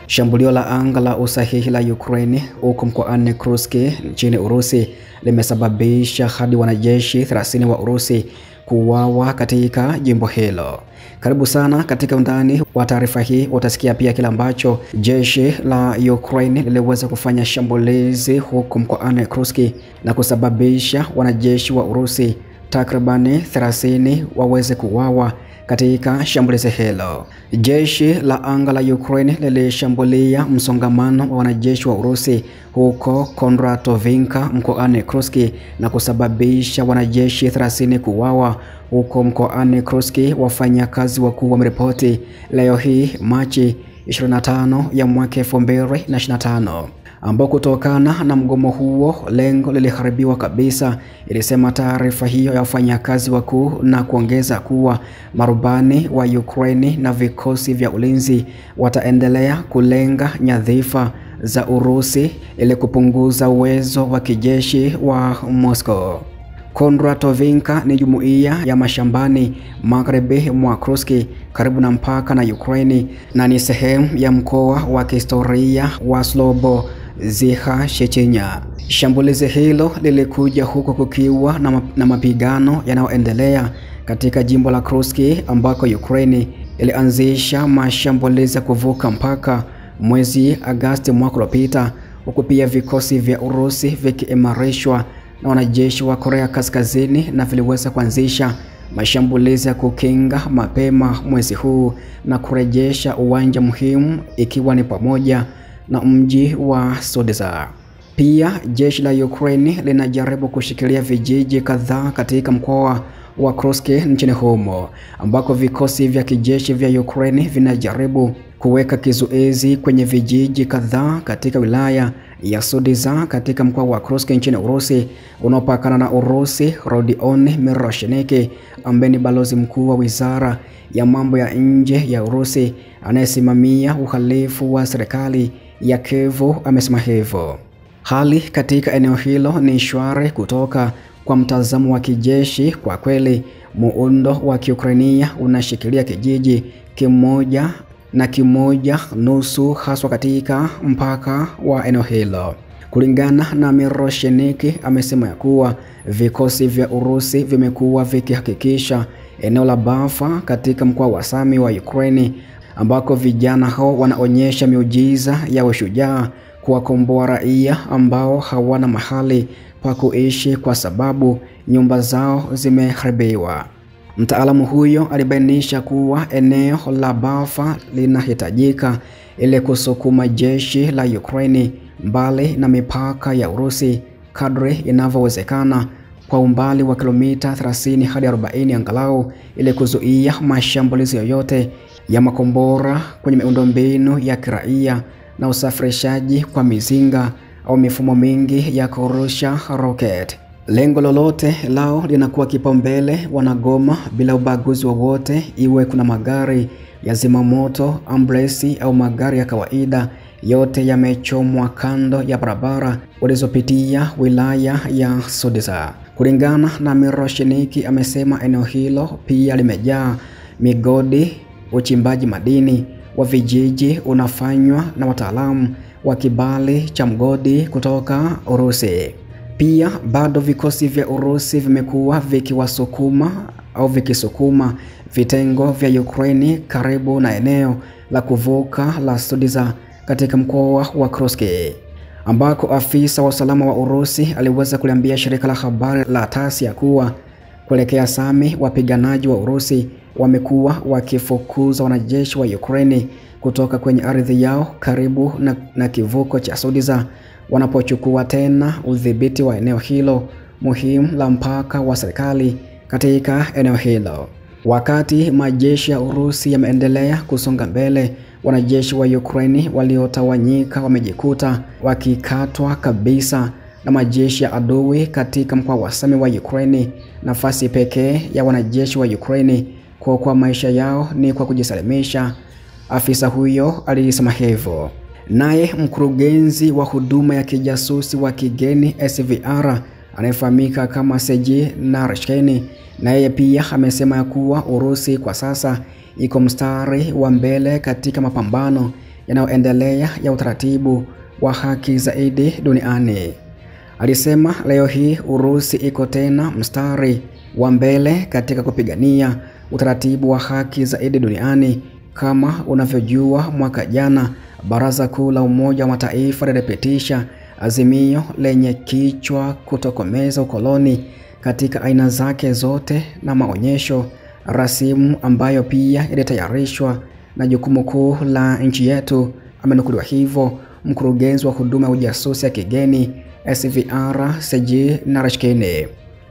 Shambulio la anga la usahihi la Ukraine huko mkoani Kursk nchini Urusi limesababisha hadi wanajeshi 30 wa Urusi kuuawa katika jimbo hilo. Karibu sana katika undani wa taarifa hii. Utasikia pia kile ambacho jeshi la Ukraine liliweza kufanya shambulizi huko mkoani Kursk na kusababisha wanajeshi wa Urusi takribani 30 waweze kuuawa katika shambulizi hilo. Jeshi la anga la Ukraine lilishambulia msongamano wa wanajeshi wa Urusi huko Kondratovinka mkoani Kursk na kusababisha wanajeshi 30 kuuawa huko mkoani Kursk. Wafanyakazi wakuu wameripoti leo hii Machi 25 ya mwaka 2025 ambao kutokana na mgomo huo lengo liliharibiwa kabisa, ilisema taarifa hiyo ya wafanyakazi wakuu, na kuongeza kuwa marubani wa Ukraine na vikosi vya ulinzi wataendelea kulenga nyadhifa za Urusi ili kupunguza uwezo wa kijeshi wa Moscow. Kondratovinka ni jumuiya ya mashambani magharibi mwa Kursk karibu na mpaka na Ukraine na ni sehemu ya mkoa wa kihistoria wa Sloboziha-Shechenya. Shambulizi hilo lilikuja huko kukiwa na mapigano yanayoendelea katika jimbo la Kursk ambako Ukraine ilianzisha mashambulizi ya kuvuka mpaka mwezi Agosti mwaka uliopita, huku pia vikosi vya Urusi vikiimarishwa na wanajeshi wa Korea Kaskazini na viliweza kuanzisha mashambulizi ya kukinga mapema mwezi huu na kurejesha uwanja muhimu ikiwa ni pamoja na mji wa Sodeza. Pia jeshi la Ukraine linajaribu kushikilia vijiji kadhaa katika mkoa wa Kursk nchini humo ambako vikosi vya kijeshi vya Ukraine vinajaribu kuweka kizuizi kwenye vijiji kadhaa katika wilaya ya Sodeza katika mkoa wa Kursk nchini Urusi unaopakana na Urusi. Rodion Miroshnik ambaye ni balozi mkuu wa wizara ya mambo ya nje ya Urusi anayesimamia uhalifu wa serikali ya Kiev amesema hivyo. Hali katika eneo hilo ni shwari kutoka kwa mtazamo wa kijeshi. Kwa kweli muundo wa Kiukrainia unashikilia kijiji kimoja na kimoja nusu haswa katika mpaka wa eneo hilo. Kulingana na Miroshnik amesema ya kuwa vikosi vya Urusi vimekuwa vikihakikisha eneo la Bafa katika mkoa wa Sami wa Ukraine ambako vijana hao wanaonyesha miujiza ya ushujaa kuwakomboa raia ambao hawana mahali pa kuishi kwa sababu nyumba zao zimeharibiwa. Mtaalamu huyo alibainisha kuwa eneo la Bafa linahitajika ili kusukuma jeshi la Ukraine mbali na mipaka ya Urusi kadri inavyowezekana kwa umbali wa kilomita 30 hadi 40 angalau ili kuzuia mashambulizi yoyote ya makombora kwenye miundombinu ya kiraia na usafirishaji kwa mizinga au mifumo mingi ya kurusha rocket. Lengo lolote lao linakuwa kipaumbele. Wanagoma bila ubaguzi wowote, iwe kuna magari ya zimamoto, ambulance au magari ya kawaida, yote yamechomwa kando ya barabara walizopitia wilaya ya Sodeza. Kulingana na Miroshnik amesema eneo hilo pia limejaa migodi. Uchimbaji madini wa vijiji unafanywa na wataalamu wa kibali cha mgodi kutoka Urusi. Pia bado vikosi vya Urusi vimekuwa vikisukuma vitengo vya Ukraine karibu na eneo la kuvuka la Sodeza katika mkoa wa Kursk, ambako afisa wa usalama wa Urusi aliweza kuliambia shirika la habari la TASS ya kuwa kuelekea Sami wapiganaji wa Urusi wamekuwa wakifukuza wanajeshi wa Ukraine kutoka kwenye ardhi yao karibu na kivuko cha Sodeza wanapochukua tena udhibiti wa eneo hilo muhimu la mpaka wa serikali katika eneo hilo. Wakati majeshi ya Urusi yameendelea kusonga mbele, wanajeshi wa Ukraine waliotawanyika wamejikuta wakikatwa kabisa na majeshi ya adui katika mkoa wa Sami wa Ukraine. Nafasi pekee ya wanajeshi wa Ukraine kwa maisha yao ni kwa kujisalimisha, afisa huyo alisema hivyo. Naye mkurugenzi wa huduma ya kijasusi wa kigeni SVR anayefahamika kama Sergei Narishkin, na yeye pia amesema ya kuwa Urusi kwa sasa iko mstari wa mbele katika mapambano yanayoendelea ya utaratibu wa haki zaidi duniani. Alisema leo hii Urusi iko tena mstari wa mbele katika kupigania utaratibu wa haki zaidi duniani. Kama unavyojua, mwaka jana Baraza Kuu la Umoja wa Mataifa lilipitisha azimio lenye kichwa kutokomeza ukoloni katika aina zake zote, na maonyesho rasimu ambayo pia ilitayarishwa na jukumu kuu la nchi yetu. Amenukuliwa hivyo mkurugenzi wa huduma ya ujasusi ya kigeni SVR Sergei Narishkin.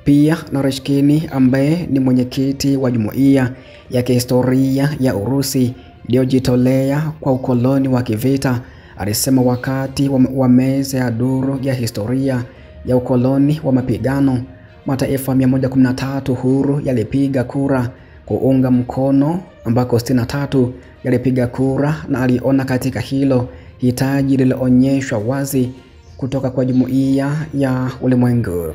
Pia Narishkin ambaye ni mwenyekiti wa jumuiya ya kihistoria ya Urusi iliyojitolea kwa ukoloni wa kivita, alisema wakati wa meza ya duru ya historia ya ukoloni wa mapigano, mataifa 113 huru yalipiga kura kuunga mkono, ambako 63 yalipiga kura, na aliona katika hilo hitaji lililoonyeshwa wazi kutoka kwa jumuiya ya ulimwengu.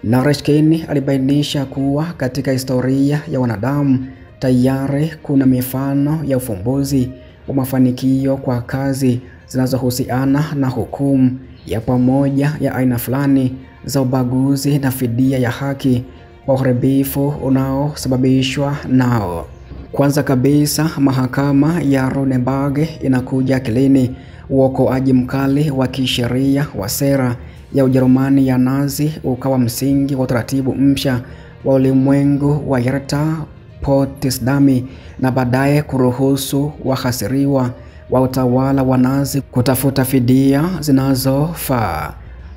Narishkin alibainisha kuwa katika historia ya wanadamu tayari kuna mifano ya ufumbuzi wa mafanikio kwa kazi zinazohusiana na hukumu ya pamoja ya aina fulani za ubaguzi na fidia ya haki wa uharibifu unaosababishwa nao. Kwanza kabisa, mahakama ya Nuremberg inakuja akilini. Uokoaji mkali wa kisheria wa sera ya Ujerumani ya Nazi ukawa msingi wa utaratibu mpya wa ulimwengu wa Yalta Potsdam, na baadaye kuruhusu wahasiriwa wa utawala wa Nazi kutafuta fidia zinazofaa.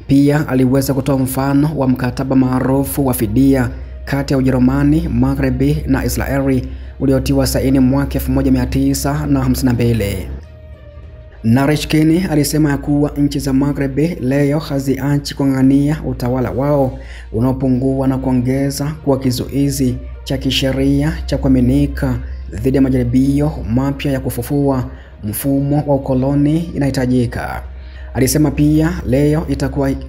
Pia aliweza kutoa mfano wa mkataba maarufu wa fidia kati ya Ujerumani Magharibi na Israeli uliotiwa saini mwaka 1952. Narishkin alisema ya kuwa nchi za Magharibi leo haziachi kung'ang'ania utawala wao unaopungua na kuongeza kuwa kizuizi cha kisheria cha kuaminika dhidi ya majaribio mapya ya kufufua mfumo wa ukoloni inahitajika. Alisema pia leo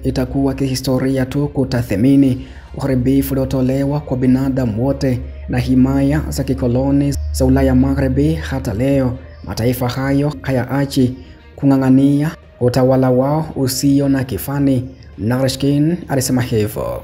itakuwa kihistoria tu kutathmini uharibifu uliotolewa kwa binadamu wote na himaya za kikoloni za Ulaya Magharibi. Hata leo mataifa hayo hayaachi kung'ang'ania utawala wao usio na kifani. Narishkin alisema hivyo.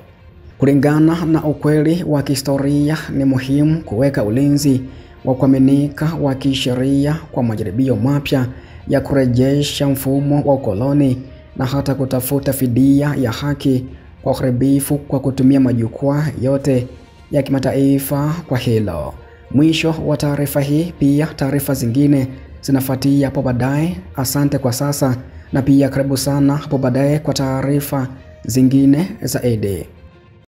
Kulingana na ukweli wa kihistoria, ni muhimu kuweka ulinzi wa kuaminika wa kisheria kwa majaribio mapya ya kurejesha mfumo wa ukoloni na hata kutafuta fidia ya haki kwa uharibifu kwa kutumia majukwaa yote ya kimataifa kwa hilo. Mwisho wa taarifa hii. Pia taarifa zingine zinafuatia hapo baadaye. Asante kwa sasa, na pia karibu sana hapo baadaye kwa taarifa zingine zaidi.